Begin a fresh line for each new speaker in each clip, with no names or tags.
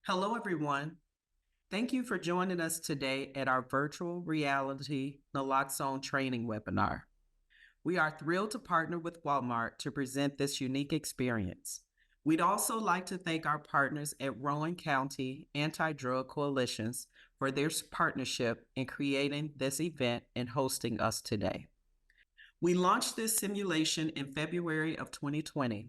Hello, everyone. Thank you for joining us today at our virtual reality Naloxone training webinar. We are thrilled to partner with Walmart to present this unique experience. We'd also like to thank our partners at Rowan County Anti-Drug Coalitions for their partnership in creating this event and hosting us today. We launched this simulation in February of 2020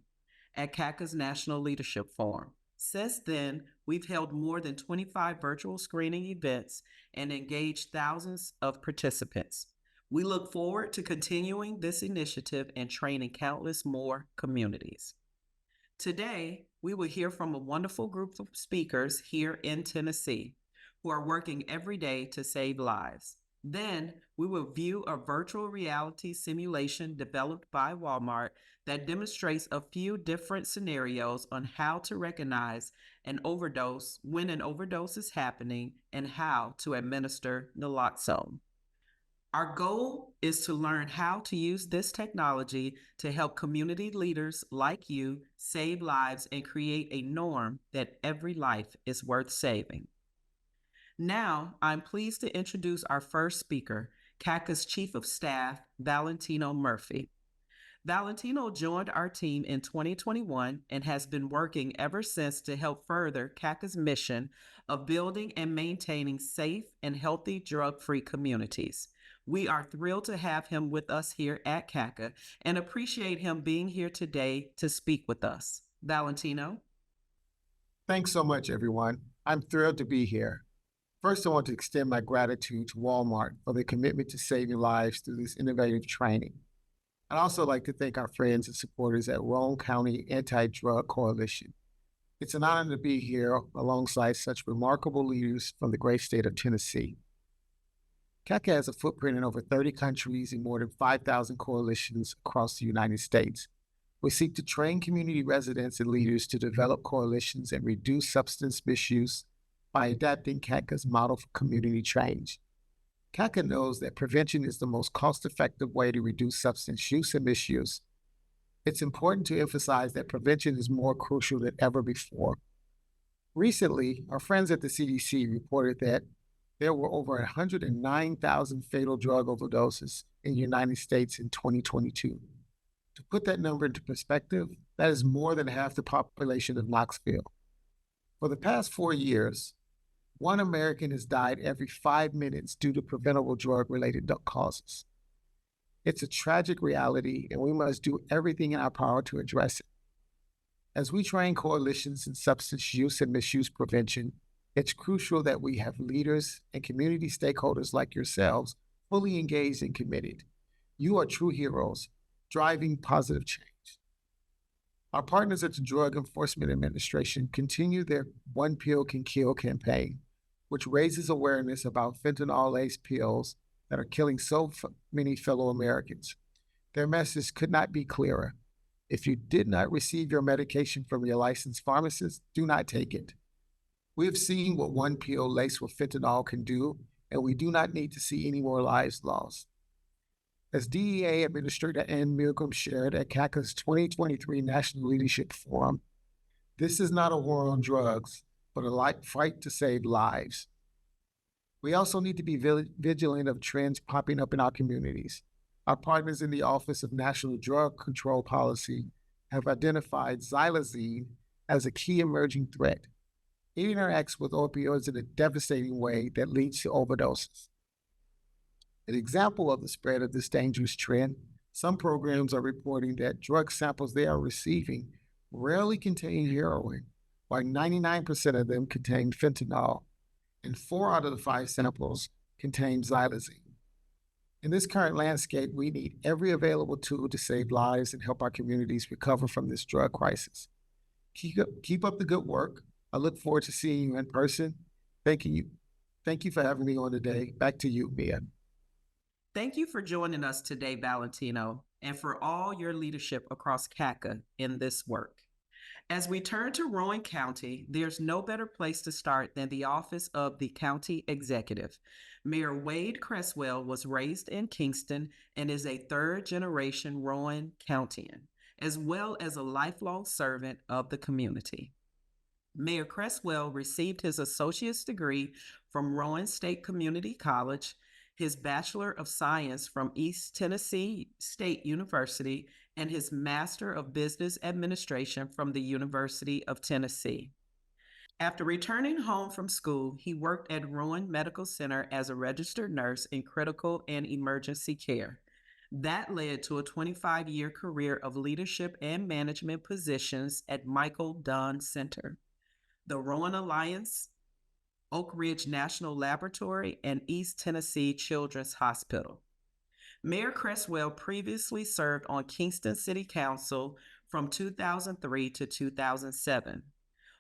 at CACA's National Leadership Forum. Since then, we've held more than 25 virtual screening events and engaged thousands of participants. We look forward to continuing this initiative and training countless more communities. Today, we will hear from a wonderful group of speakers here in Tennessee who are working every day to save lives. Then, we will view a virtual reality simulation developed by Walmart that demonstrates a few different scenarios on how to recognize an overdose when an overdose is happening and how to administer naloxone. Our goal is to learn how to use this technology to help community leaders like you save lives and create a norm that every life is worth saving. Now, I'm pleased to introduce our first speaker, CACA's Chief of Staff, Valentino Murphy. Valentino joined our team in 2021 and has been working ever since to help further CACA's mission of building and maintaining safe and healthy drug-free communities. We are thrilled to have him with us here at CACA and appreciate him being here today to speak with us. Valentino?
Thanks so much, everyone. I'm thrilled to be here. First, I want to extend my gratitude to Walmart for their commitment to saving lives through this innovative training. I'd also like to thank our friends and supporters at Rowan County Anti-Drug Coalition. It's an honor to be here alongside such remarkable leaders from the great state of Tennessee. CACA has a footprint in over 30 countries and more than 5,000 coalitions across the United States. We seek to train community residents and leaders to develop coalitions and reduce substance misuse by adapting CACA's model for community change. CACA knows that prevention is the most cost-effective way to reduce substance use and misuse. It's important to emphasize that prevention is more crucial than ever before. Recently, our friends at the CDC reported that there were over 109,000 fatal drug overdoses in the United States in 2022. To put that number into perspective, that is more than half the population of Knoxville. For the past 4 years, one American has died every 5 minutes due to preventable drug-related causes. It's a tragic reality, and we must do everything in our power to address it. As we train coalitions in substance use and misuse prevention, it's crucial that we have leaders and community stakeholders like yourselves fully engaged and committed. You are true heroes, driving positive change. Our partners at the Drug Enforcement Administration continue their One Pill Can Kill campaign, which raises awareness about fentanyl-laced pills that are killing so many fellow Americans. Their message could not be clearer. If you did not receive your medication from your licensed pharmacist, do not take it. We have seen what one pill laced with fentanyl can do, and we do not need to see any more lives lost. As DEA Administrator Ann Milgram shared at CACA's 2023 National Leadership Forum, this is not a war on drugs, but a fight to save lives. We also need to be vigilant of trends popping up in our communities. Our partners in the Office of National Drug Control Policy have identified xylazine as a key emerging threat. It interacts with opioids in a devastating way that leads to overdoses. An example of the spread of this dangerous trend, some programs are reporting that drug samples they are receiving rarely contain heroin, while 99% of them contain fentanyl, and 4 out of the 5 samples contain xylazine. In this current landscape, we need every available tool to save lives and help our communities recover from this drug crisis. Keep up the good work. I look forward to seeing you in person. Thank you. Thank you for having me on today. Back to you, Mia.
Thank you for joining us today, Valentino, and for all your leadership across CACA in this work. As we turn to Rowan County, there's no better place to start than the office of the county executive. Mayor Wade Cresswell was raised in Kingston and is a third-generation Rowan Countian, as well as a lifelong servant of the community. Mayor Cresswell received his associate's degree from Rowan State Community College, his Bachelor of Science from East Tennessee State University, and his Master of Business Administration from the University of Tennessee. After returning home from school, he worked at Rowan Medical Center as a registered nurse in critical and emergency care. That led to a 25-year career of leadership and management positions at Michael Dunn Center, the Rowan Alliance, Oak Ridge National Laboratory, and East Tennessee Children's Hospital. Mayor Cresswell previously served on Kingston City Council from 2003 to 2007.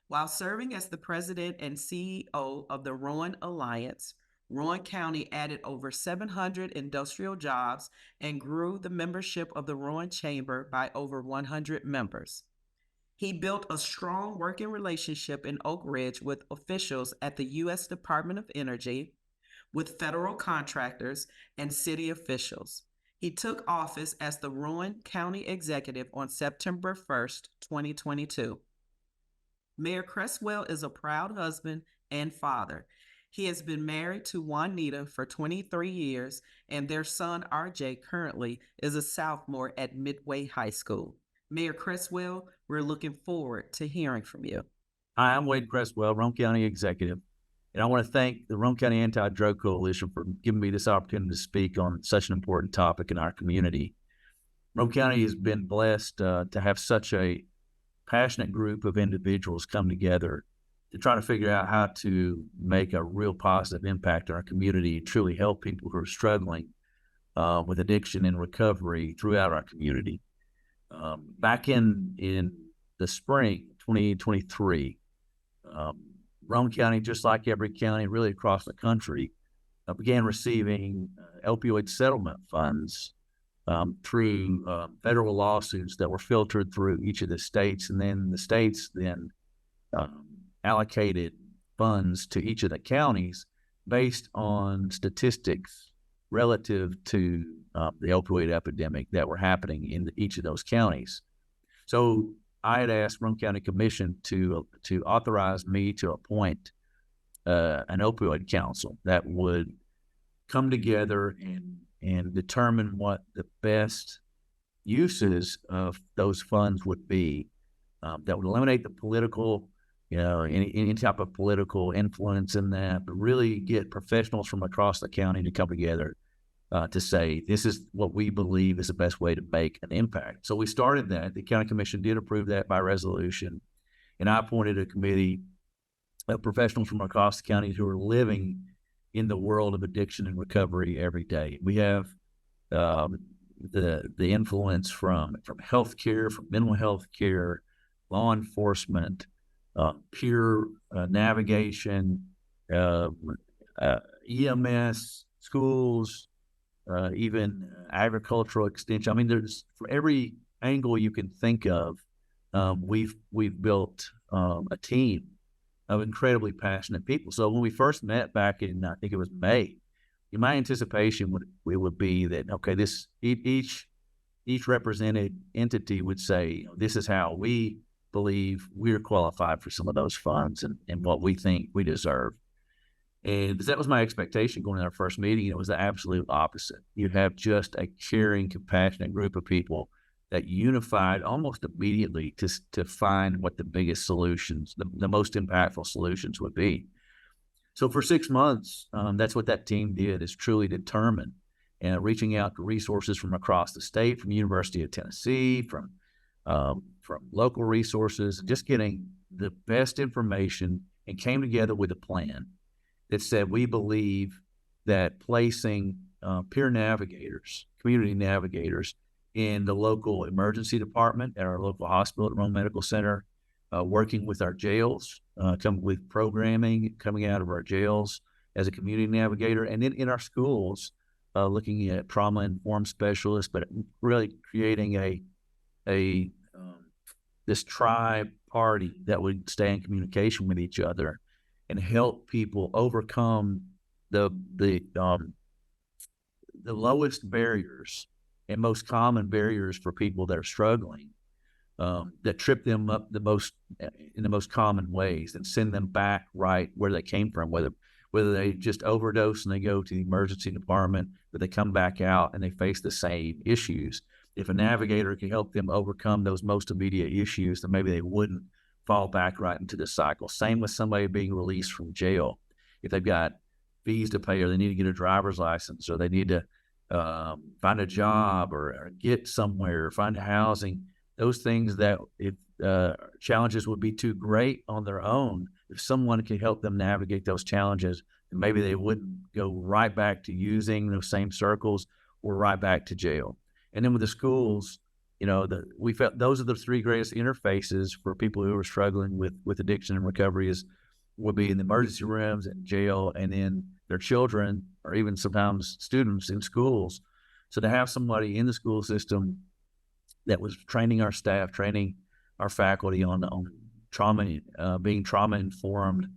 While serving as the president and CEO of the Rowan Alliance, Rowan County added over 700 industrial jobs and grew the membership of the Rowan Chamber by over 100 members. He built a strong working relationship in Oak Ridge with officials at the U.S. Department of Energy, with federal contractors, and city officials. He took office as the Rowan County Executive on September 1st, 2022. Mayor Cresswell is a proud husband and father. He has been married to Juanita for 23 years, and their son RJ currently is a sophomore at Midway High School. Mayor Cresswell, we're looking forward to hearing from you.
Hi, I'm Wade Cresswell, Roane County Executive, and I want to thank the Roane County Anti-Drug Coalition for giving me this opportunity to speak on such an important topic in our community. Roane County has been blessed to have such a passionate group of individuals come together to try to figure out how to make a real positive impact on our community, truly help people who are struggling with addiction and recovery throughout our community. Back in the spring 2023, Roane County, just like every county really across the country, began receiving opioid settlement funds through federal lawsuits that were filtered through each of the states, and then the states then allocated funds to each of the counties based on statistics relative to the opioid epidemic that were happening in each of those counties. So I had asked Roane County Commission to authorize me to appoint an opioid council that would come together and determine what the best uses of those funds would be, that would eliminate the political, any type of political influence in that, but really get professionals from across the county to come together to say, this is what we believe is the best way to make an impact. So we started that. The county commission did approve that by resolution, and I appointed a committee of professionals from across the county who are living in the world of addiction and recovery every day. We have the influence from healthcare, from mental health care, law enforcement, peer navigation, EMS, schools, even agricultural extension. I mean, there's from every angle you can think of, we've built a team of incredibly passionate people. So when we first met back in, I think it was May, my anticipation would be that, okay, each represented entity would say, this is how we believe we're qualified for some of those funds and what we think we deserve. And that was my expectation going to our first meeting. It was the absolute opposite. You have just a caring, compassionate group of people that unified almost immediately to find what the biggest solutions, the most impactful solutions would be. So for 6 months, that's what that team did, is truly determine and reaching out to resources from across the state, from the University of Tennessee, from local resources, just getting the best information, and came together with a plan that said, we believe that placing peer navigators, community navigators in the local emergency department at our local hospital at Roane Medical Center, working with our jails, come with programming coming out of our jails as a community navigator, and then in our schools, looking at trauma-informed specialists, but really creating this tribe party that would stay in communication with each other and help people overcome the lowest barriers and most common barriers for people that are struggling that trip them up in the most common ways and send them back right where they came from, whether they just overdose and they go to the emergency department, but they come back out and they face the same issues. If a navigator can help them overcome those most immediate issues, then maybe they wouldn't fall back right into the cycle. Same with somebody being released from jail. If they've got fees to pay, or they need to get a driver's license, or they need to find a job, or get somewhere, or find housing, those things that if challenges would be too great on their own, if someone can help them navigate those challenges, then maybe they wouldn't go right back to using those same circles or right back to jail. And then with the schools, we felt those are the three greatest interfaces for people who are struggling with addiction and recovery would be in the emergency rooms and jail, and then their children, or even sometimes students in schools. So to have somebody in the school system that was training our staff, training our faculty on trauma, being trauma informed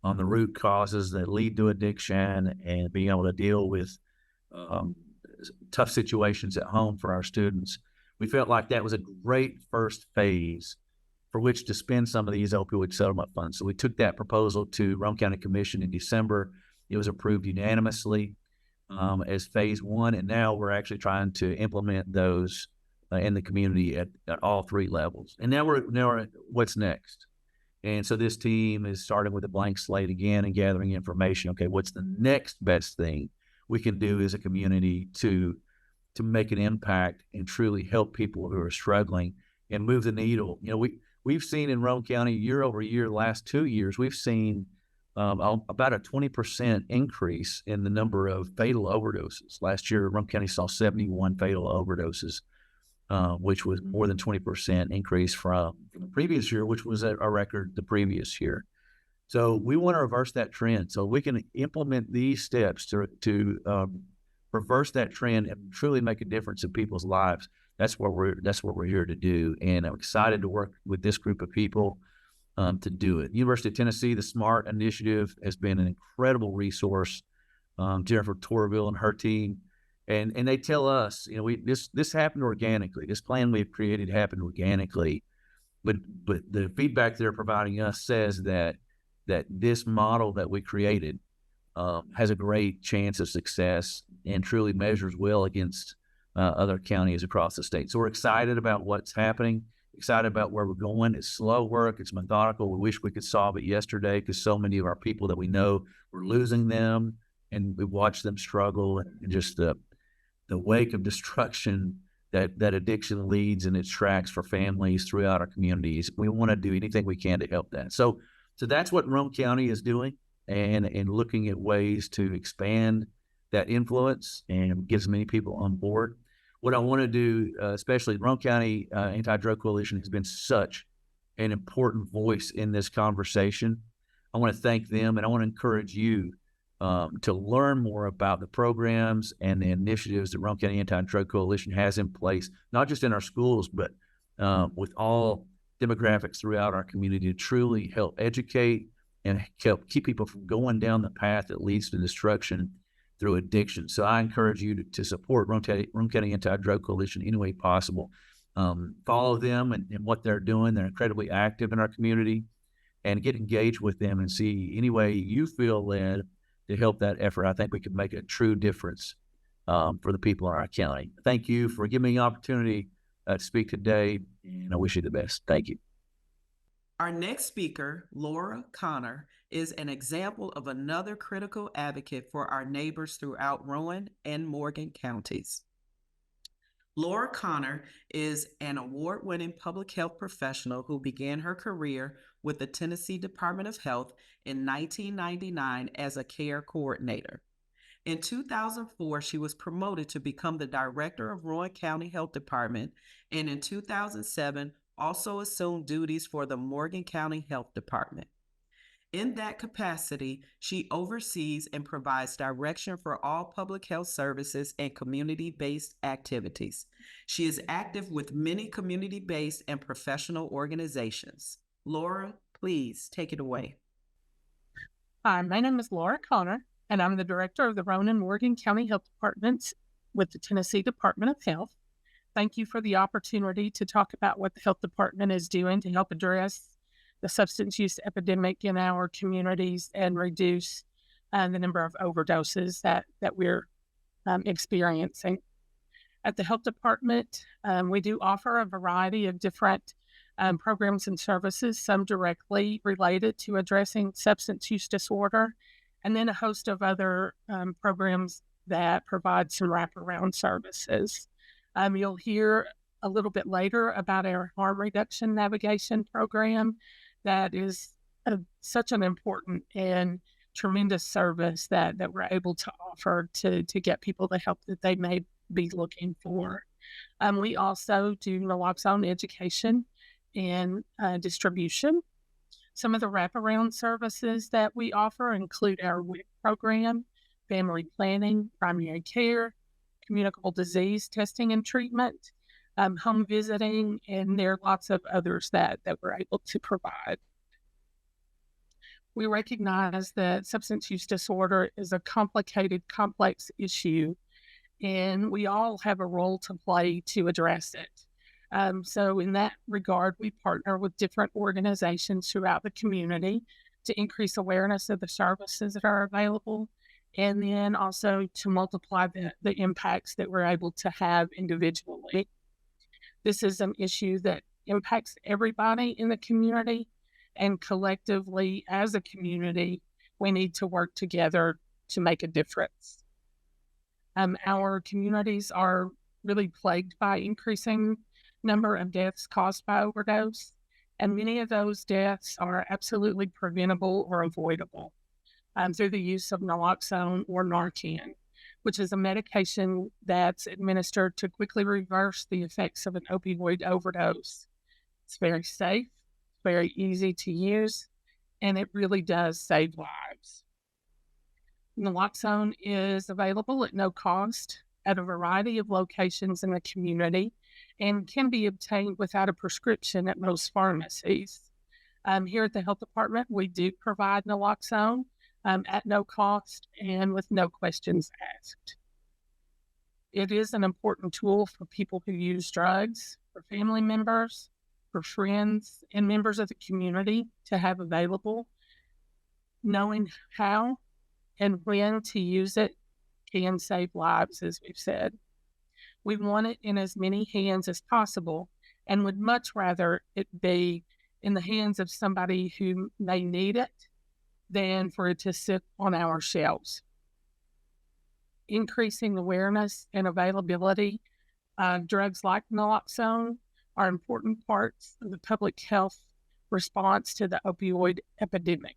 on the root causes that lead to addiction, and being able to deal with tough situations at home for our students. We felt like that was a great first phase for which to spend some of these opioid settlement funds. So we took that proposal to Rome County Commission in December. It was approved unanimously as phase one, and now we're actually trying to implement those in the community at all three levels. And now we're what's next? And so this team is starting with a blank slate again and gathering information. Okay, what's the next best thing we can do as a community to make an impact and truly help people who are struggling and move the needle? We've seen in Rome County year over year, the last 2 years, we've seen about a 20% increase in the number of fatal overdoses. Last year, Rome County saw 71 fatal overdoses, which was more than 20% increase from the previous year, which was a record the previous year. So we want to reverse that trend. So we can implement these steps to reverse that trend and truly make a difference in people's lives. That's what we're here to do. And I'm excited to work with this group of people to do it. University of Tennessee, the SMART initiative has been an incredible resource. Jennifer Torville and her team, and they tell us, this happened organically. This plan we've created happened organically, but the feedback they're providing us says that this model that we created has a great chance of success and truly measures well against other counties across the state. So we're excited about what's happening, excited about where we're going. It's slow work. It's methodical. We wish we could solve it yesterday, because so many of our people that we know, we're losing them, and we watch them struggle, and just the wake of destruction that addiction leads in its tracks for families throughout our communities. We want to do anything we can to help that. So that's what Rome County is doing, and looking at ways to expand that influence and get as many people on board. What I want to do, especially Rome County Anti-Drug Coalition, has been such an important voice in this conversation. I want to thank them, and I want to encourage you to learn more about the programs and the initiatives that Rome County Anti-Drug Coalition has in place, not just in our schools, but with all demographics throughout our community, to truly help educate and help keep people from going down the path that leads to destruction through addiction. So I encourage you to support Rome County Anti-Drug Coalition any way possible. Follow them and what they're doing. They're incredibly active in our community, and get engaged with them and see any way you feel led to help that effort. I think we could make a true difference for the people in our county. Thank you for giving me the opportunity to speak today, and I wish you the best. Thank you.
Our next speaker, Laura Connor, is an example of another critical advocate for our neighbors throughout Rowan and Morgan counties. Laura Connor is an award-winning public health professional who began her career with the Tennessee Department of Health in 1999 as a care coordinator. In 2004, she was promoted to become the director of Rowan County Health Department, and in 2007, also assumed duties for the Morgan County Health Department. In that capacity, she oversees and provides direction for all public health services and community-based activities. She is active with many community-based and professional organizations. Laura, please take it away.
Hi, my name is Laura Connor, and I'm the director of the Rowan and Morgan County Health Departments with the Tennessee Department of Health. Thank you for the opportunity to talk about what the health department is doing to help address the substance use epidemic in our communities and reduce the number of overdoses that we're experiencing. At the health department, we do offer a variety of different programs and services, some directly related to addressing substance use disorder, and then a host of other programs that provide some wraparound services. You'll hear a little bit later about our harm reduction navigation program that is such an important and tremendous service that we're able to offer to get people the help that they may be looking for. We also do naloxone education and distribution. Some of the wraparound services that we offer include our WIC program, family planning, primary care, communicable disease testing and treatment, home visiting, and there are lots of others that we're able to provide. We recognize that substance use disorder is a complicated, complex issue, and we all have a role to play to address it. So in that regard, we partner with different organizations throughout the community to increase awareness of the services that are available, and then also to multiply the impacts that we're able to have individually. This is an issue that impacts everybody in the community, and collectively, as a community, we need to work together to make a difference. Our communities are really plagued by increasing number of deaths caused by overdose, and many of those deaths are absolutely preventable or avoidable through the use of naloxone or Narcan, which is a medication that's administered to quickly reverse the effects of an opioid overdose. It's very safe, very easy to use, and it really does save lives. Naloxone is available at no cost at a variety of locations in the community and can be obtained without a prescription at most pharmacies. Here at the health department, we do provide naloxone at no cost and with no questions asked. It is an important tool for people who use drugs, for family members, for friends, and members of the community to have available. Knowing how and when to use it can save lives, as we've said. We want it in as many hands as possible and would much rather it be in the hands of somebody who may need it than for it to sit on our shelves. Increasing awareness and availability of drugs like naloxone are important parts of the public health response to the opioid epidemic.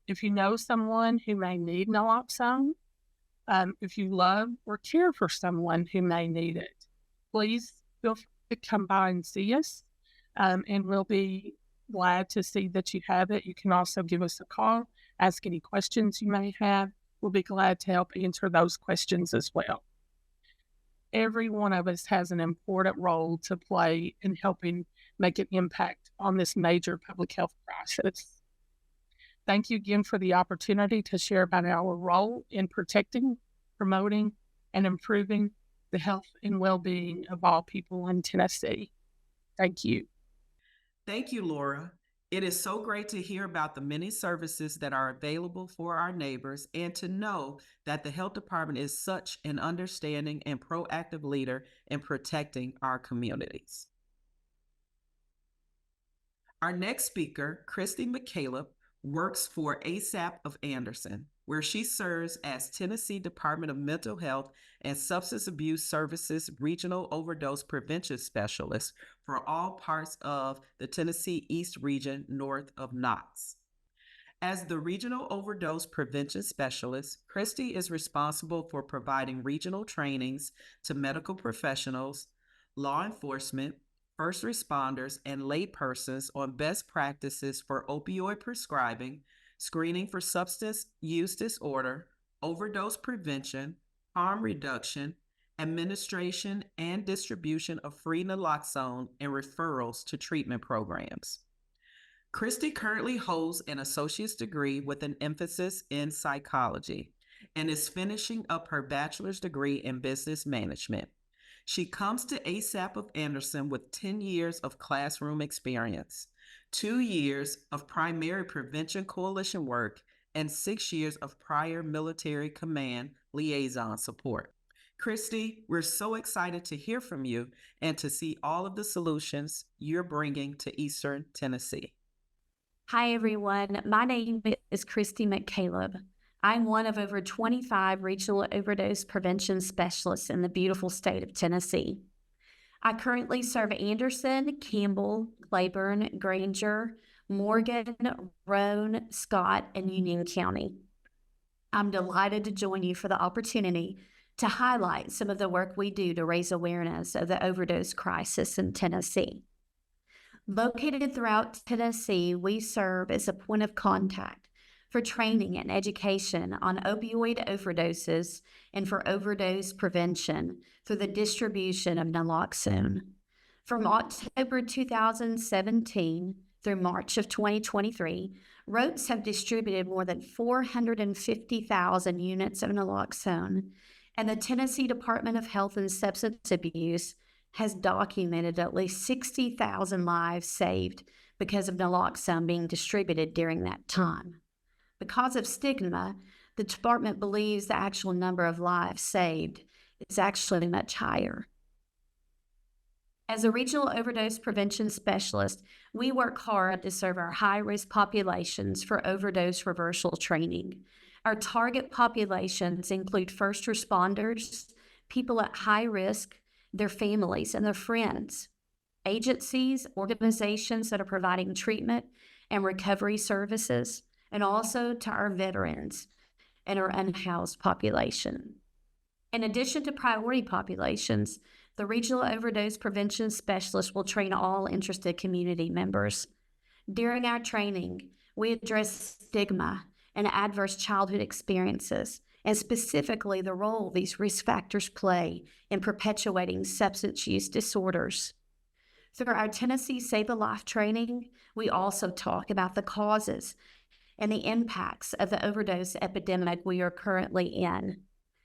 If you know someone who may need naloxone, if you love or care for someone who may need it, please feel free to come by and see us, and we'll be glad to see that you have it. You can also give us a call, ask any questions you may have. We'll be glad to help answer those questions as well. Every one of us has an important role to play in helping make an impact on this major public health crisis. Thank you again for the opportunity to share about our role in protecting, promoting, and improving the health and well-being of all people in Tennessee. Thank you.
Thank you, Laura. It is so great to hear about the many services that are available for our neighbors and to know that the health department is such an understanding and proactive leader in protecting our communities. Our next speaker, Christy McCaleb, works for ASAP of Anderson, where she serves as Tennessee Department of Mental Health and Substance Abuse Services Regional Overdose Prevention Specialist for all parts of the Tennessee East Region north of Knox. As the Regional Overdose Prevention Specialist, Christy is responsible for providing regional trainings to medical professionals, law enforcement, first responders, and laypersons on best practices for opioid prescribing, screening for substance use disorder, overdose prevention, harm reduction, administration and distribution of free naloxone, and referrals to treatment programs. Christy currently holds an associate's degree with an emphasis in psychology and is finishing up her bachelor's degree in business management. She comes to ASAP of Anderson with 10 years of classroom experience, 2 years of primary prevention coalition work, and 6 years of prior military command liaison support. Christy, we're so excited to hear from you and to see all of the solutions you're bringing to Eastern Tennessee.
Hi, everyone. My name is Christy McCaleb. I'm one of over 25 regional overdose prevention specialists in the beautiful state of Tennessee. I currently serve Anderson, Campbell, Claiborne, Granger, Morgan, Roane, Scott, and Union County. I'm delighted to join you for the opportunity to highlight some of the work we do to raise awareness of the overdose crisis in Tennessee. Located throughout Tennessee, we serve as a point of contact for training and education on opioid overdoses and for overdose prevention through the distribution of Naloxone. From October 2017 through March of 2023, ROTES have distributed more than 450,000 units of Naloxone, and the Tennessee Department of Health and Substance Abuse has documented at least 60,000 lives saved because of Naloxone being distributed during that time. Because of stigma, the department believes the actual number of lives saved is actually much higher. As a regional overdose prevention specialist, we work hard to serve our high-risk populations for overdose reversal training. Our target populations include first responders, people at high risk, their families and their friends, agencies, organizations that are providing treatment and recovery services, and also to our veterans and our unhoused population. In addition to priority populations, the regional overdose prevention specialist will train all interested community members. During our training, we address stigma and adverse childhood experiences, and specifically the role these risk factors play in perpetuating substance use disorders. Through our Tennessee Save a Life training, we also talk about the causes and the impacts of the overdose epidemic we are currently in.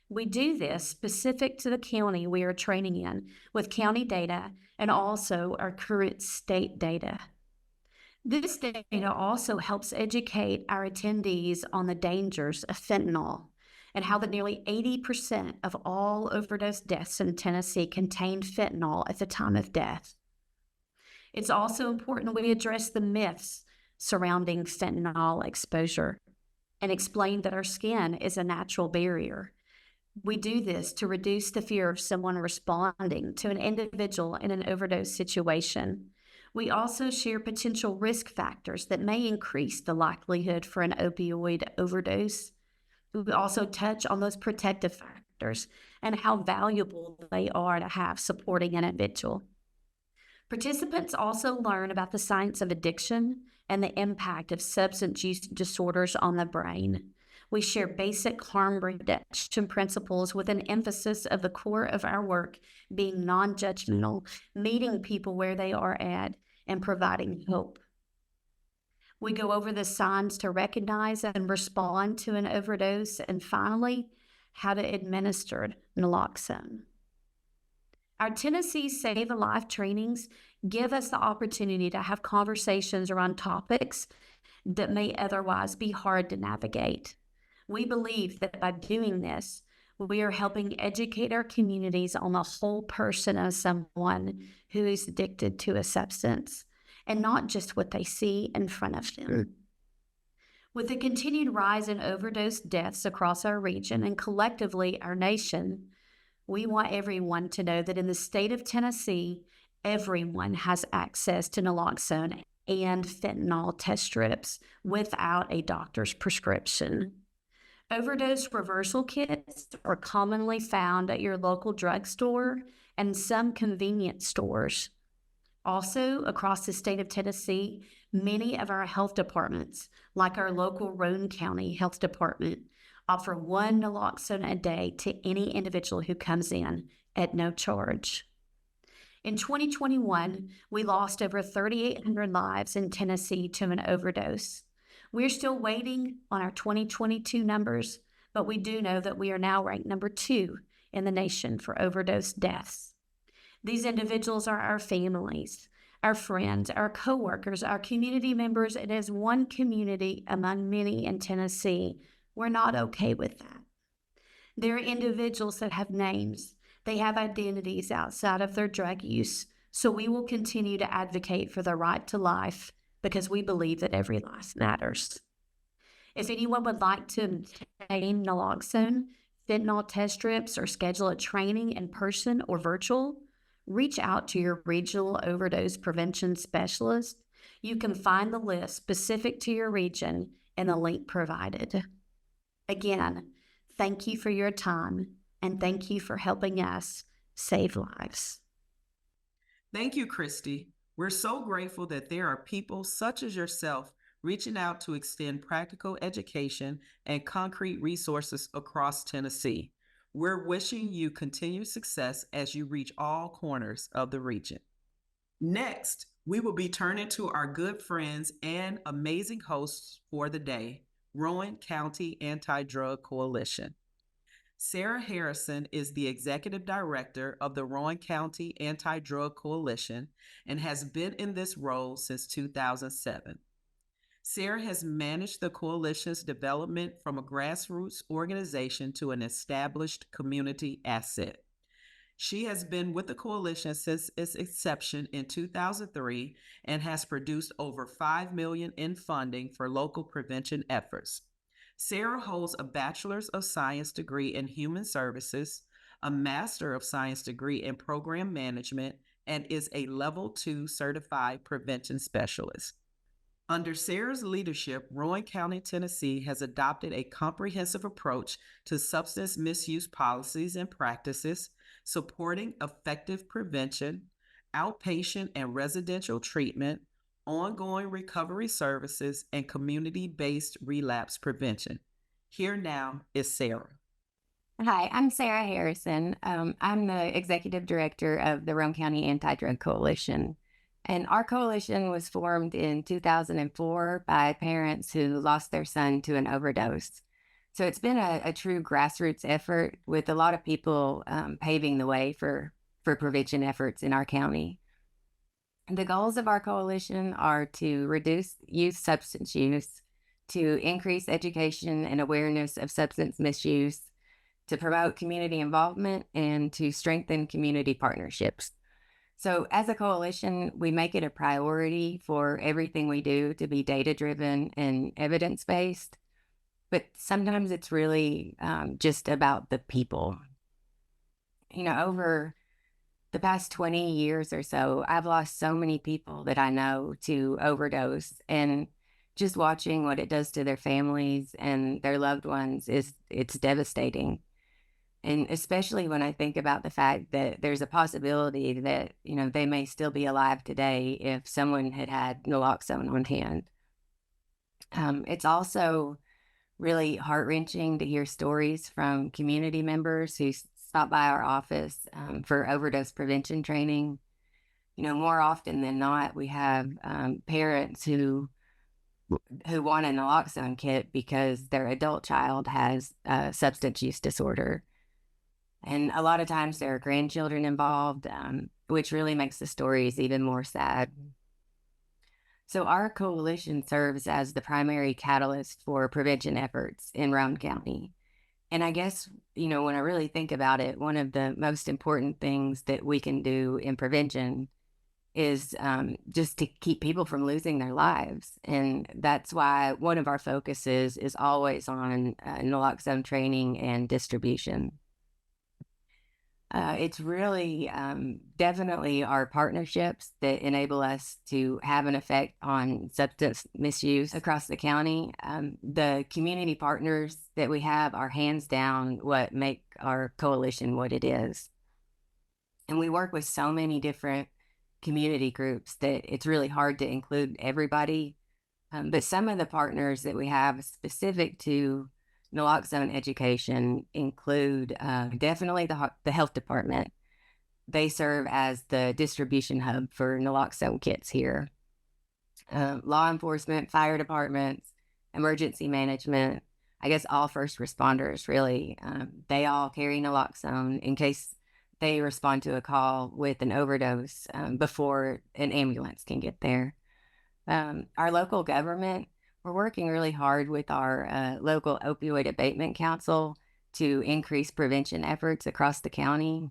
We do this specific to the county we are training in with county data and also our current state data. This data also helps educate our attendees on the dangers of fentanyl and how that nearly 80% of all overdose deaths in Tennessee contained fentanyl at the time of death. It's also important we address the myths surrounding fentanyl exposure and explain that our skin is a natural barrier. We do this to reduce the fear of someone responding to an individual in an overdose situation. We also share potential risk factors that may increase the likelihood for an opioid overdose. We also touch on those protective factors and how valuable they are to have supporting an individual. Participants also learn about the science of addiction and the impact of substance use disorders on the brain. We share basic harm reduction principles with an emphasis of the core of our work being non-judgmental, meeting people where they are at, and providing hope. We go over the signs to recognize and respond to an overdose, and finally, how to administer naloxone. Our Tennessee Save a Life trainings give us the opportunity to have conversations around topics that may otherwise be hard to navigate. We believe that by doing this, we are helping educate our communities on the whole person of someone who is addicted to a substance, and not just what they see in front of them.
Good.
With the continued rise in overdose deaths across our region and collectively our nation, we want everyone to know that in the state of Tennessee, everyone has access to naloxone and fentanyl test strips without a doctor's prescription. Overdose reversal kits are commonly found at your local drugstore and some convenience stores. Also, across the state of Tennessee, many of our health departments, like our local Roane County Health Department, offer 1 naloxone a day to any individual who comes in at no charge. In 2021, we lost over 3,800 lives in Tennessee to an overdose. We're still waiting on our 2022 numbers, but we do know that we are now ranked number 2 in the nation for overdose deaths. These individuals are our families, our friends, our coworkers, our community members. It is one community among many in Tennessee. We're not okay with that. There are individuals that have names. They have identities outside of their drug use. So we will continue to advocate for the right to life because we believe that every life matters. If anyone would like to obtain naloxone, fentanyl test strips, or schedule a training in person or virtual, reach out to your regional overdose prevention specialist. You can find the list specific to your region in the link provided. Again, thank you for your time, and thank you for helping us save lives.
Thank you, Christy. We're so grateful that there are people such as yourself reaching out to extend practical education and concrete resources across Tennessee. We're wishing you continued success as you reach all corners of the region. Next, we will be turning to our good friends and amazing hosts for the day, Rowan County Anti-Drug Coalition. Sarah Harrison is the executive director of the Rowan County Anti-Drug Coalition and has been in this role since 2007. Sarah has managed the coalition's development from a grassroots organization to an established community asset. She has been with the coalition since its inception in 2003 and has produced over $5 million in funding for local prevention efforts. Sarah holds a Bachelor's of Science degree in Human Services, a Master of Science degree in Program Management, and is a Level 2 certified prevention specialist. Under Sarah's leadership, Rowan County, Tennessee has adopted a comprehensive approach to substance misuse policies and practices, supporting effective prevention, outpatient and residential treatment, ongoing recovery services, and community-based relapse prevention. Here now is Sarah.
Hi, I'm Sarah Harrison. I'm the executive director of the Rowan County Anti-Drug Coalition. And our coalition was formed in 2004 by parents who lost their son to an overdose. So it's been a true grassroots effort with a lot of people paving the way for prevention efforts in our county. The goals of our coalition are to reduce youth substance use, to increase education and awareness of substance misuse, to promote community involvement, and to strengthen community partnerships. So as a coalition, we make it a priority for everything we do to be data-driven and evidence-based, but sometimes it's really just about the people. Over the past 20 years or so, I've lost so many people that I know to overdose, and just watching what it does to their families and their loved ones it's devastating. And especially when I think about the fact that there's a possibility that, they may still be alive today if someone had had naloxone on hand. It's also really heart-wrenching to hear stories from community members who stop by our office for overdose prevention training. More often than not, we have parents who want a naloxone kit because their adult child has a substance use disorder. And a lot of times there are grandchildren involved, which really makes the stories even more sad. So our coalition serves as the primary catalyst for prevention efforts in Rowan County. And I guess, when I really think about it, one of the most important things that we can do in prevention is just to keep people from losing their lives. And that's why one of our focuses is always on naloxone training and distribution. It's really definitely our partnerships that enable us to have an effect on substance misuse across the county. The community partners that we have are hands down what make our coalition what it is. And we work with so many different community groups that it's really hard to include everybody. But some of the partners that we have specific to naloxone education include definitely the health department. They serve as the distribution hub for naloxone kits here. Law enforcement, fire departments, emergency management, I guess all first responders really, they all carry naloxone in case they respond to a call with an overdose before an ambulance can get there. Our local government, we're working really hard with our local opioid abatement council to increase prevention efforts across the county.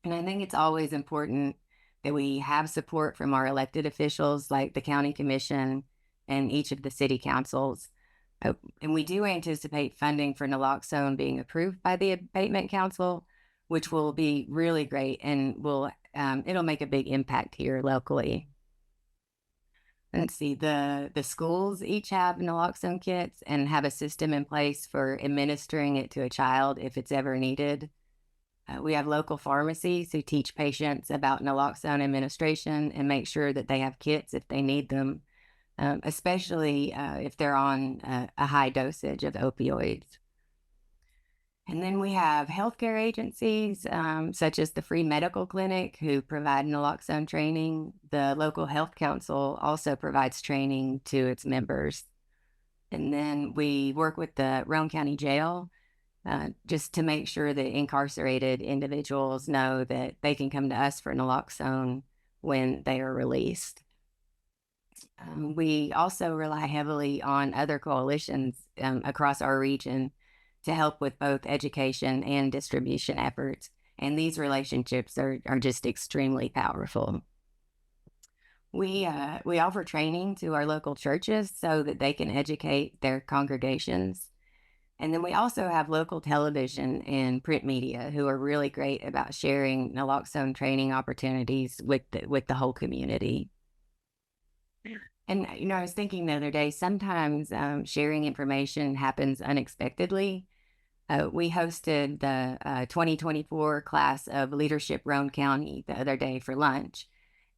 And I think it's always important that we have support from our elected officials like the county commission and each of the city councils. And we do anticipate funding for naloxone being approved by the abatement council, which will be really great and it'll make a big impact here locally. Let's see, the schools each have naloxone kits and have a system in place for administering it to a child if it's ever needed. We have local pharmacies who teach patients about naloxone administration and make sure that they have kits if they need them, especially if they're on a high dosage of opioids. And then we have healthcare agencies such as the Free Medical Clinic who provide naloxone training. The local health council also provides training to its members. And then we work with the Roane County Jail just to make sure that incarcerated individuals know that they can come to us for naloxone when they are released. We also rely heavily on other coalitions across our region to help with both education and distribution efforts. And these relationships are just extremely powerful. We offer training to our local churches so that they can educate their congregations. And then we also have local television and print media who are really great about sharing naloxone training opportunities with the whole community. And, I was thinking the other day, sometimes sharing information happens unexpectedly. We hosted the 2024 class of Leadership Roane County the other day for lunch.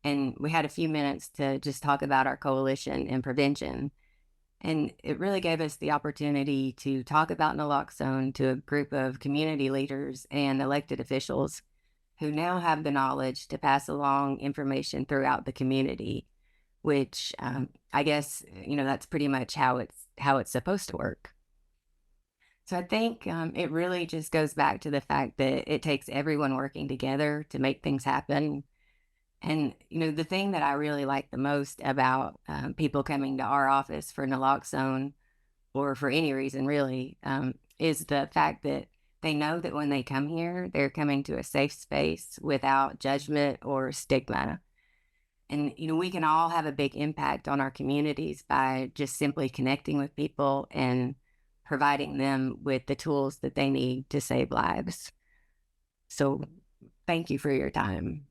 And we had a few minutes to just talk about our coalition and prevention. And it really gave us the opportunity to talk about naloxone to a group of community leaders and elected officials who now have the knowledge to pass along information throughout the community, which I guess, that's pretty much how it's supposed to work. So I think it really just goes back to the fact that it takes everyone working together to make things happen. And, the thing that I really like the most about people coming to our office for naloxone or for any reason really is the fact that they know that when they come here, they're coming to a safe space without judgment or stigma. And, we can all have a big impact on our communities by just simply connecting with people and providing them with the tools that they need to save lives. So thank you for your time.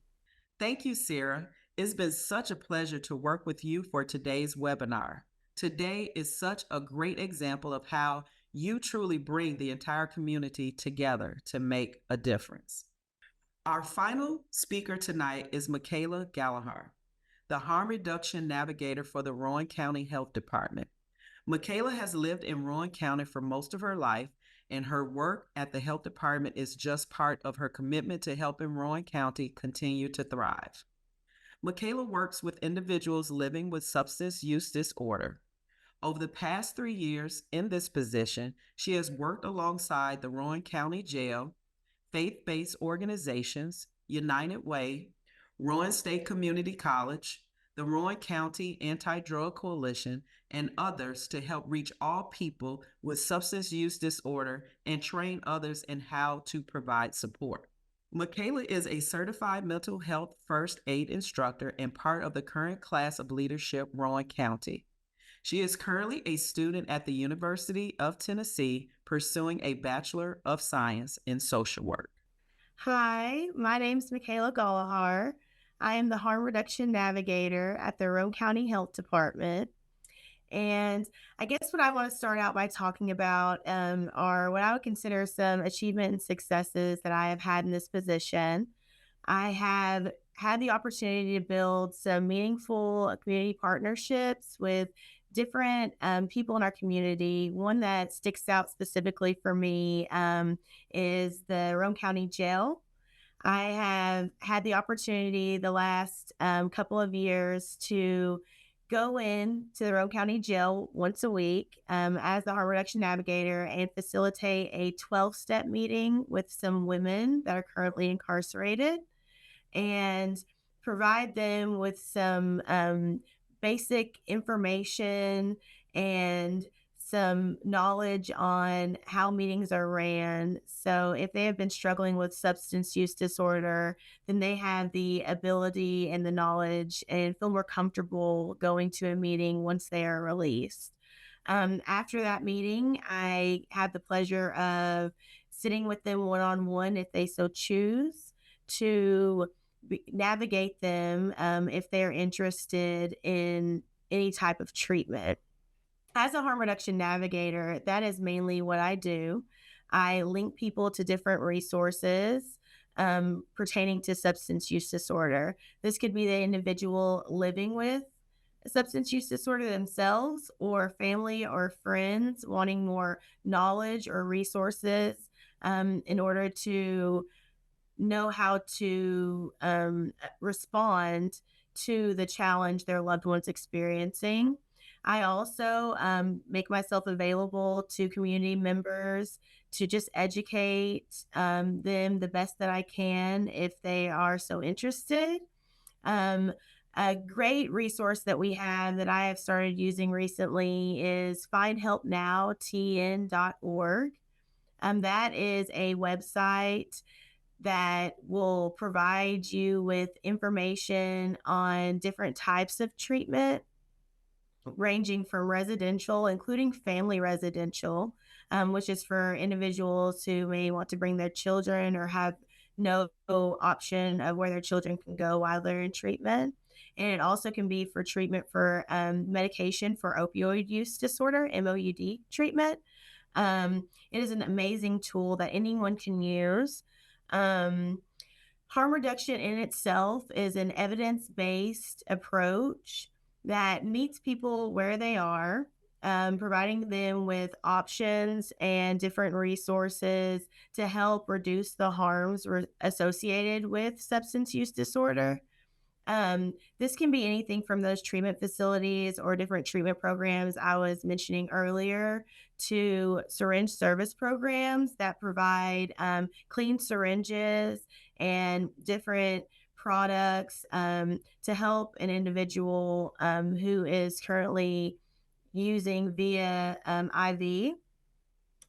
Thank you, Sarah. It's been such a pleasure to work with you for today's webinar. Today is such a great example of how you truly bring the entire community together to make a difference. Our final speaker tonight is Michaela Gallagher, the Harm Reduction Navigator for the Roane County Health Department. Michaela has lived in Roane County for most of her life, and her work at the health department is just part of her commitment to helping Roane County continue to thrive. Michaela works with individuals living with substance use disorder. Over the past 3 years in this position, she has worked alongside the Roane County Jail, faith-based organizations, United Way, Roane State Community College, the Roane County Anti-Drug Coalition, and others to help reach all people with substance use disorder and train others in how to provide support. Michaela is a certified mental health first aid instructor and part of the current class of leadership Roane County. She is currently a student at the University of Tennessee pursuing a Bachelor of Science in Social Work.
Hi, my name is Michaela Gallagher. I am the Harm Reduction Navigator at the Roane County Health Department. And I guess what I want to start out by talking about are what I would consider some achievement and successes that I have had in this position. I have had the opportunity to build some meaningful community partnerships with different people in our community. One that sticks out specifically for me is the Roane County Jail. I have had the opportunity the last couple of years to go in to the Roane County Jail once a week as the harm reduction navigator and facilitate a 12-step meeting with some women that are currently incarcerated and provide them with some basic information and some knowledge on how meetings are ran. So, if they have been struggling with substance use disorder, then they have the ability and the knowledge and feel more comfortable going to a meeting once they are released. After that meeting, I have the pleasure of sitting with them one on one if they so choose to navigate them if they're interested in any type of treatment. As a harm reduction navigator, that is mainly what I do. I link people to different resources pertaining to substance use disorder. This could be the individual living with a substance use disorder themselves, or family or friends wanting more knowledge or resources in order to know how to respond to the challenge their loved one's experiencing. I also make myself available to community members to just educate them the best that I can if they are so interested. Um, a great resource that we have that I have started using recently is findhelpnowtn.org. That is a website that will provide you with information on different types of treatment, ranging from residential, including family residential, which is for individuals who may want to bring their children or have no option of where their children can go while they're in treatment. And it also can be for treatment for medication for opioid use disorder, MOUD treatment. It is an amazing tool that anyone can use. Um, Harm reduction in itself is an evidence based approach that meets people where they are, providing them with options and different resources to help reduce the harms associated with substance use disorder. This can be anything from those treatment facilities or different treatment programs I was mentioning earlier to syringe service programs that provide clean syringes and different products to help an individual who is currently using via IV.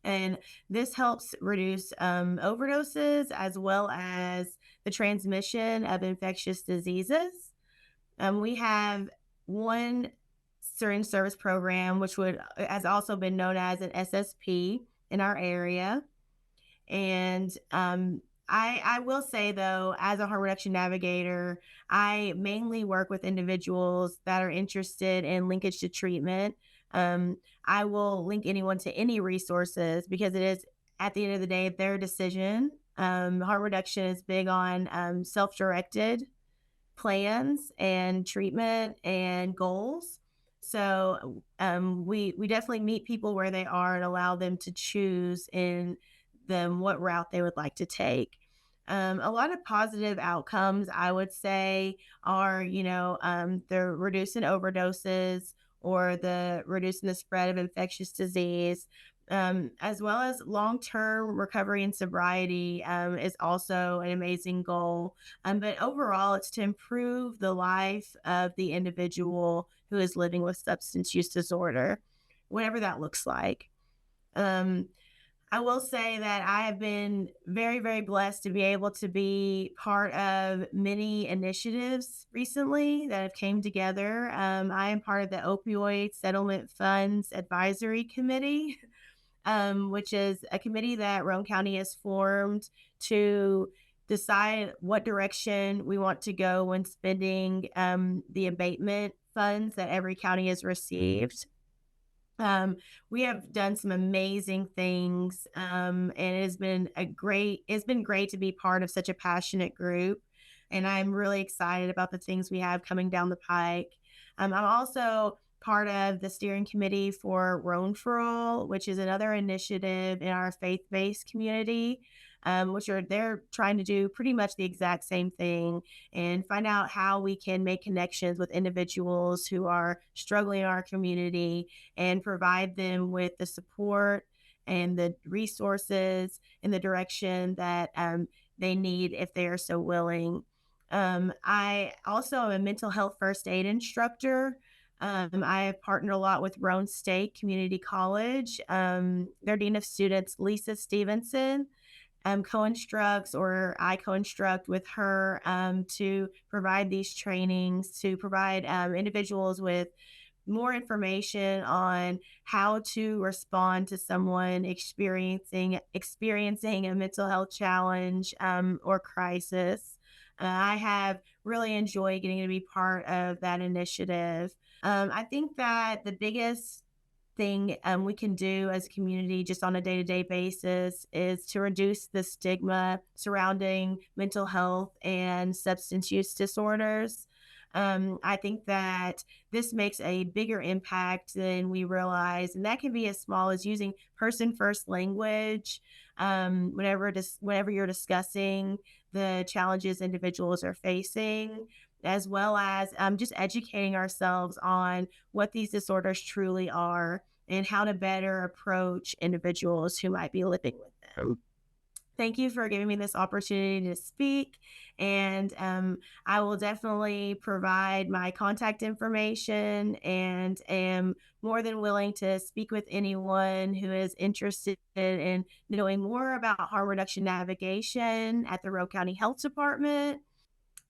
And this helps reduce overdoses as well as the transmission of infectious diseases. We have one syringe service program, which has also been known as an SSP in our area. And I will say, though, as a harm reduction navigator, I mainly work with individuals that are interested in linkage to treatment. I will link anyone to any resources because it is, at the end of the day, their decision. Harm reduction is big on self directed plans and treatment and goals. So we definitely meet people where they are and allow them to choose in them what route they would like to take. A lot of positive outcomes, I would say, are the reducing overdoses or the reducing the spread of infectious disease, as well as long-term recovery and sobriety is also an amazing goal. But overall, it's to improve the life of the individual who is living with substance use disorder, whatever that looks like. Um, I will say that I have been very, very blessed to be able to be part of many initiatives recently that have came together. I am part of the Opioid Settlement Funds Advisory Committee, which is a committee that Roane County has formed to decide what direction we want to go when spending the abatement funds that every county has received. We have done some amazing things, and it's been great to be part of such a passionate group. And I'm really excited about the things we have coming down the pike. I'm also part of the steering committee for Roan for All, which is another initiative in our faith-based community. which they're trying to do pretty much the exact same thing and find out how we can make connections with individuals who are struggling in our community and provide them with the support and the resources and the direction that they need if they are so willing. I also am a mental health first aid instructor. I have partnered a lot with Roane State Community College. Their Dean of Students, Lisa Stevenson, co-instructs, or I co-instruct with her to provide these trainings, to provide individuals with more information on how to respond to someone experiencing a mental health challenge or crisis. I have really enjoyed getting to be part of that initiative. I think that the biggest thing we can do as a community just on a day-to-day basis is to reduce the stigma surrounding mental health and substance use disorders. I think that this makes a bigger impact than we realize, and that can be as small as using person first language whenever you're discussing the challenges individuals are facing, as well as just educating ourselves on what these disorders truly are and how to better approach individuals who might be living with them. Thank you for giving me this opportunity to speak. And I will definitely provide my contact information and am more than willing to speak with anyone who is interested in knowing more about harm reduction navigation at the Roane County Health Department.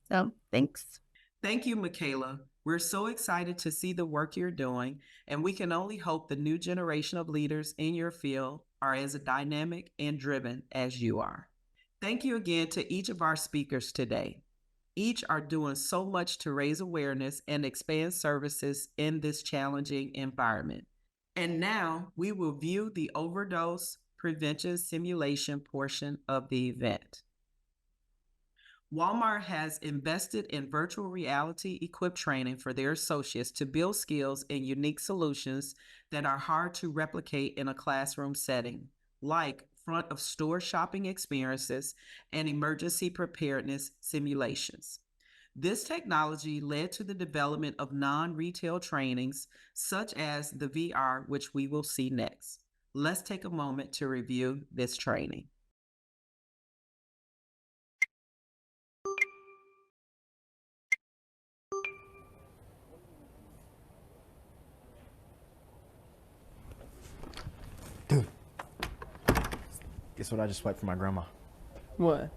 So thanks.
Thank you, Michaela. We're so excited to see the work you're doing, and we can only hope the new generation of leaders in your field are as dynamic and driven as you are. Thank you again to each of our speakers today. Each are doing so much to raise awareness and expand services in this challenging environment. And now we will view the overdose prevention simulation portion of the event. Walmart has invested in virtual reality equipped training for their associates to build skills and unique solutions that are hard to replicate in a classroom setting, like front of store shopping experiences and emergency preparedness simulations. This technology led to the development of non retail trainings, such as the VR, which we will see next. Let's take a moment to review this training.
Dude, guess what I just swiped for my grandma?
What?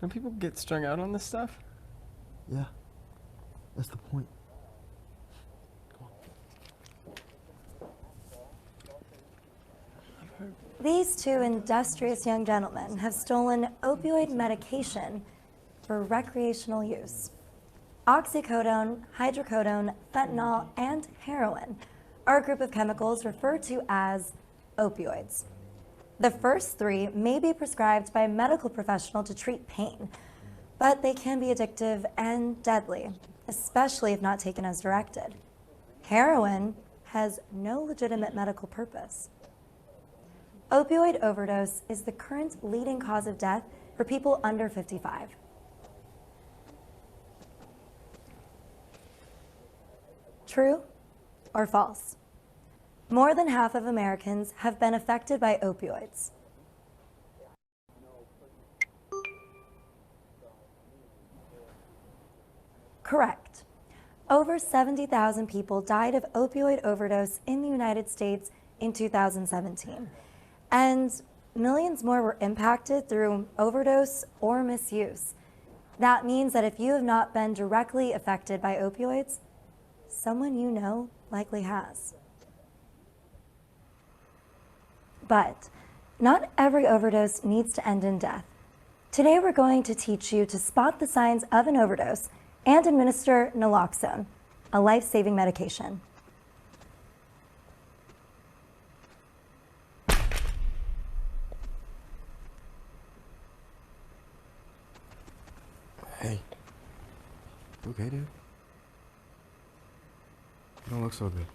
Don't people get strung out on this stuff?
Yeah, that's the point.
These two industrious young gentlemen have stolen opioid medication for recreational use. Oxycodone, hydrocodone, fentanyl, and heroin are a group of chemicals referred to as opioids. The first three may be prescribed by a medical professional to treat pain, but they can be addictive and deadly, especially if not taken as directed. Heroin has no legitimate medical purpose. Opioid overdose is the current leading cause of death for people under 55. True or false? More than half of Americans have been affected by opioids. Correct. Over 70,000 people died of opioid overdose in the United States in 2017, and millions more were impacted through overdose or misuse. That means that if you have not been directly affected by opioids, someone you know likely has. But not every overdose needs to end in death. Today we're going to teach you to spot the signs of an overdose and administer Naloxone, a life-saving medication.
Hey, you okay, dude? You don't look so good.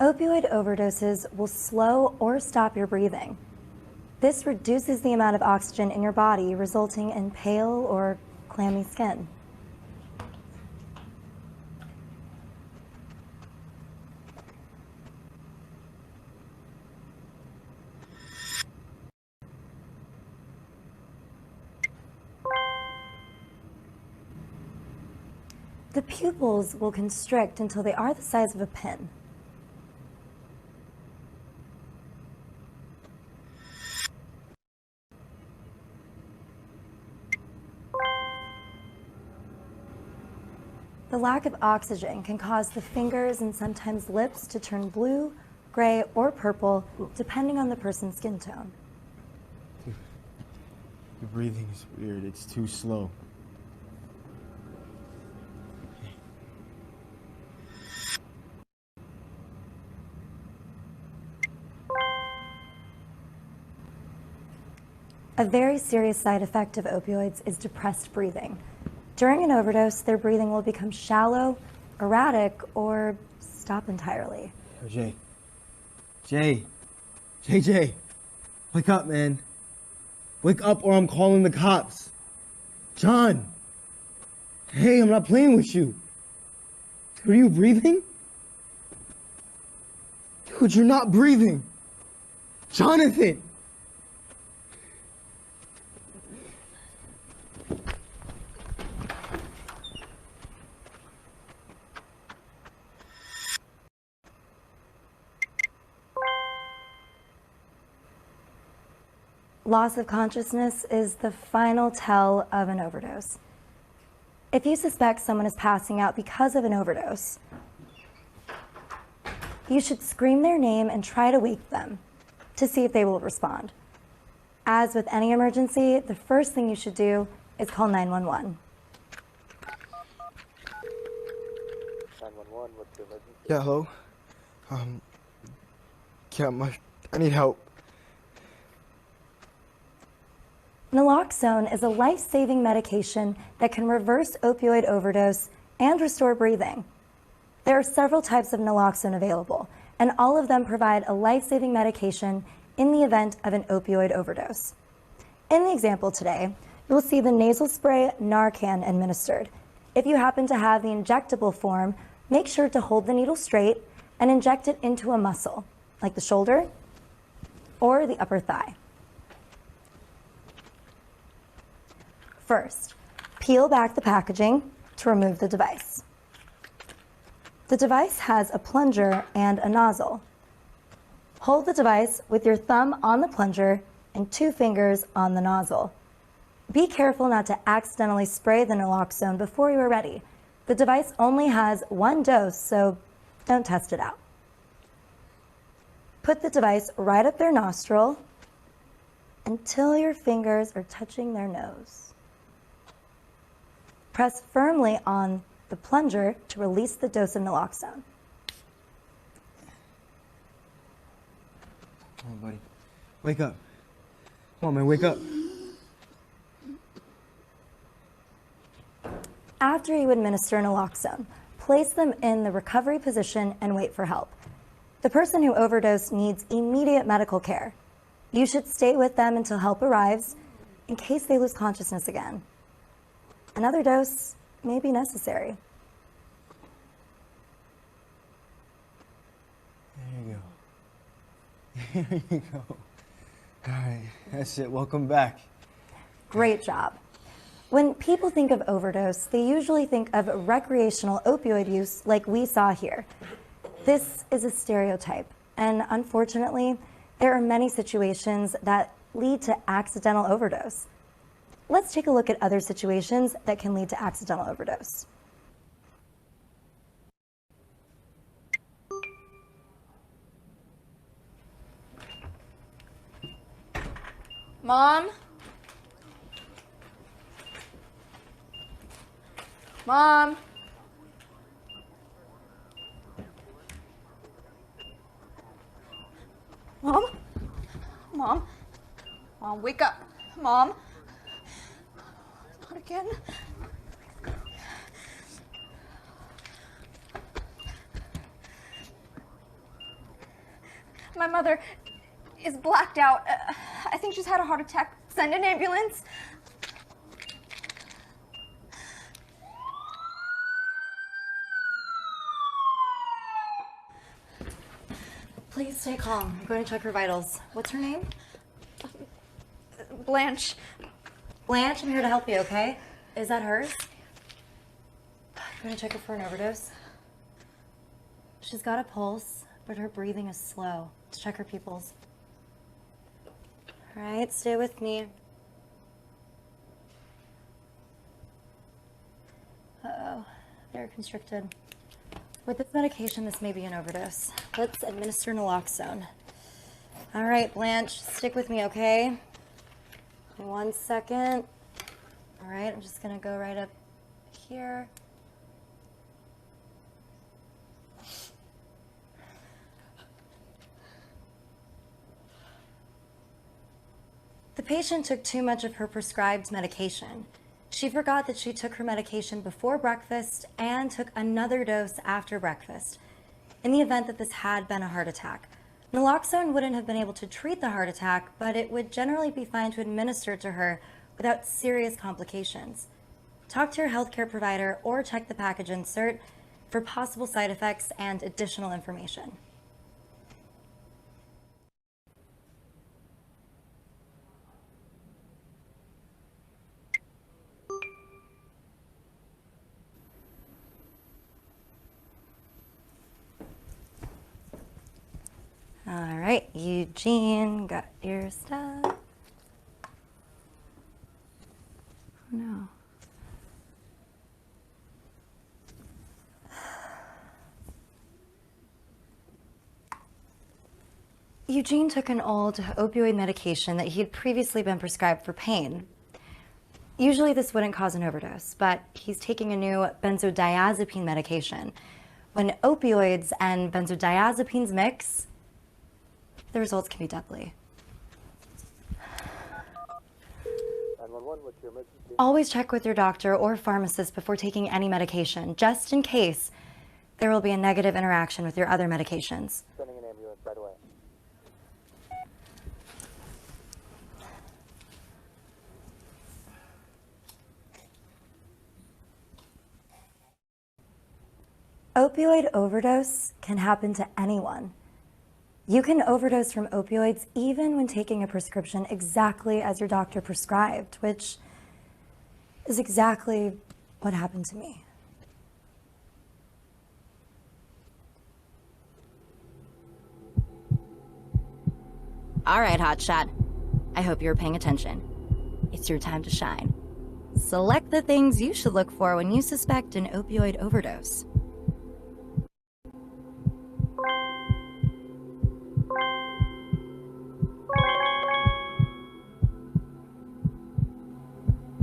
Opioid overdoses will slow or stop your breathing. This reduces the amount of oxygen in your body, resulting in pale or clammy skin. The pupils will constrict until they are the size of a pin. The lack of oxygen can cause the fingers and sometimes lips to turn blue, gray, or purple, depending on the person's skin tone.
Your breathing is weird. It's too slow.
A very serious side effect of opioids is depressed breathing. During an overdose, their breathing will become shallow, erratic, or stop entirely.
Yo, Jay, wake up, man. Wake up or I'm calling the cops. John, hey, I'm not playing with you. Are you breathing? Dude, you're not breathing. Jonathan.
Loss of consciousness is the final tell of an overdose. If you suspect someone is passing out because of an overdose, you should scream their name and try to wake them to see if they will respond. As with any emergency, the first thing you should do is call 911.
911, what's the emergency?
Yeah, hello? I need help.
Naloxone is a life-saving medication that can reverse opioid overdose and restore breathing. There are several types of naloxone available, and all of them provide a life-saving medication in the event of an opioid overdose. In the example today, you will see the nasal spray Narcan administered. If you happen to have the injectable form, make sure to hold the needle straight and inject it into a muscle, like the shoulder or the upper thigh. First, peel back the packaging to remove the device. The device has a plunger and a nozzle. Hold the device with your thumb on the plunger and 2 fingers on the nozzle. Be careful not to accidentally spray the naloxone before you are ready. The device only has 1 dose, so don't test it out. Put the device right up their nostril until your fingers are touching their nose. Press firmly on the plunger to release the dose of naloxone.
Come on, buddy. Wake up. Come on, man, wake up.
After you administer naloxone, place them in the recovery position and wait for help. The person who overdosed needs immediate medical care. You should stay with them until help arrives in case they lose consciousness again. Another dose may be necessary.
There you go. There you go. All right, that's it. Welcome back.
Great job. When people think of overdose, they usually think of recreational opioid use like we saw here. This is a stereotype, and unfortunately, there are many situations that lead to accidental overdose. Let's take a look at other situations that can lead to accidental overdose.
Mom? Mom? Mom? Mom? Mom, wake up. Mom? Not again. My mother is blacked out. I think she's had a heart attack. Send an ambulance.
Please stay calm. I'm going to check her vitals. What's her name?
Blanche.
Blanche, I'm here to help you, okay? Is that hers? I'm going to check her for an overdose. She's got a pulse, but her breathing is slow. Let's check her pupils. All right, stay with me. Uh-oh, they're constricted. With this medication, this may be an overdose. Let's administer naloxone. All right, Blanche, stick with me, okay? 1 second. All right, I'm just gonna go right up here. The patient took too much of her prescribed medication. She forgot that she took her medication before breakfast and took another dose after breakfast. In the event that this had been a heart attack, naloxone wouldn't have been able to treat the heart attack, but it would generally be fine to administer to her without serious complications. Talk to your healthcare provider or check the package insert for possible side effects and additional information. All right, Eugene, got your stuff. Oh, no. Eugene took an old opioid medication that he had previously been prescribed for pain. Usually this wouldn't cause an overdose, but he's taking a new benzodiazepine medication. When opioids and benzodiazepines mix, the results can be deadly. Always check with your doctor or pharmacist before taking any medication, just in case there will be a negative interaction with your other medications.
Sending an ambulance right away.
Opioid overdose can happen to anyone. You can overdose from opioids even when taking a prescription exactly as your doctor prescribed, which is exactly what happened to me. All right, hotshot. I hope you're paying attention. It's your time to shine. Select the things you should look for when you suspect an opioid overdose.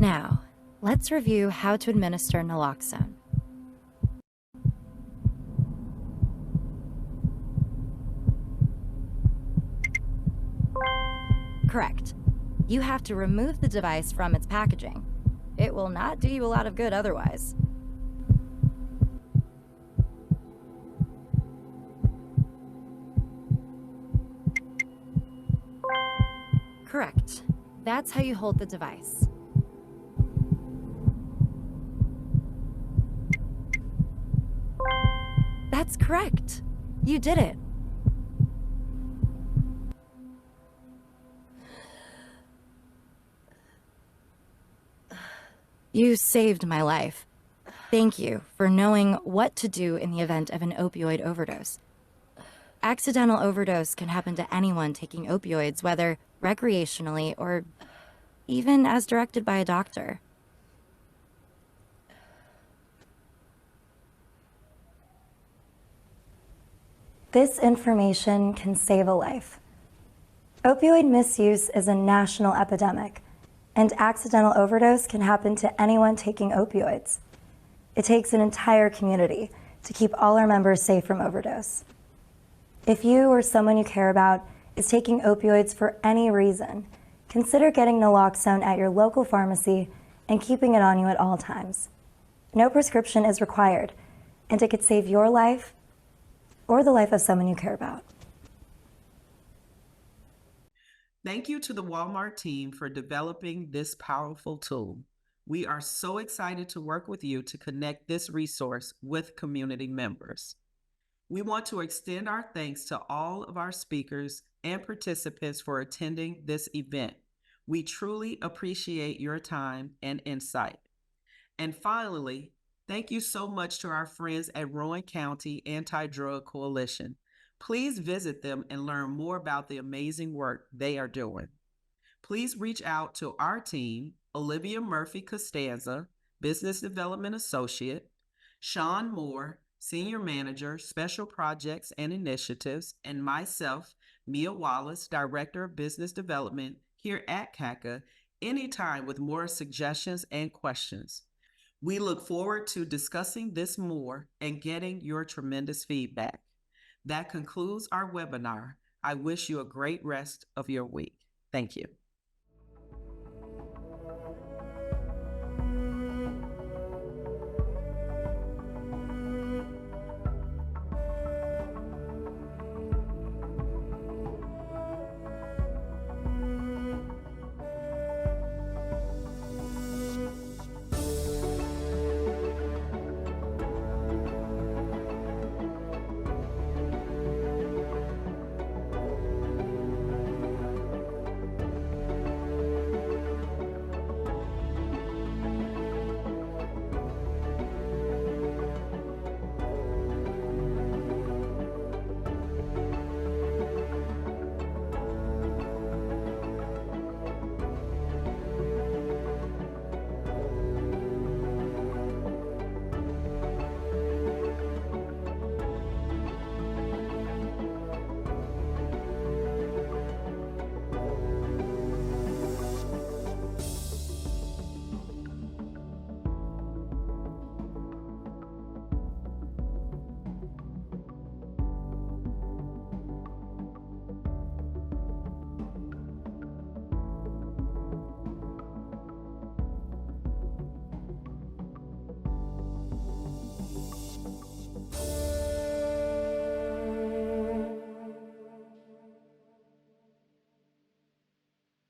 Now, let's review how to administer naloxone. Correct. You have to remove the device from its packaging. It will not do you a lot of good otherwise. Correct. That's how you hold the device. That's correct. You did it. You saved my life. Thank you for knowing what to do in the event of an opioid overdose. Accidental overdose can happen to anyone taking opioids, whether recreationally or even as directed by a doctor. This information can save a life. Opioid misuse is a national epidemic, and accidental overdose can happen to anyone taking opioids. It takes an entire community to keep all our members safe from overdose. If you or someone you care about is taking opioids for any reason, consider getting naloxone at your local pharmacy and keeping it on you at all times. No prescription is required, and it could save your life or the life of someone you care about.
Thank you to the Walmart team for developing this powerful tool. We are so excited to work with you to connect this resource with community members. We want to extend our thanks to all of our speakers and participants for attending this event. We truly appreciate your time and insight. And finally, thank you so much to our friends at Rowan County Anti-Drug Coalition. Please visit them and learn more about the amazing work they are doing. Please reach out to our team, Olivia Murphy Costanza, Business Development Associate, Sean Moore, Senior Manager, Special Projects and Initiatives, and myself, Mia Wallace, Director of Business Development here at CACA, anytime with more suggestions and questions. We look forward to discussing this more and getting your tremendous feedback. That concludes our webinar. I wish you a great rest of your week. Thank you.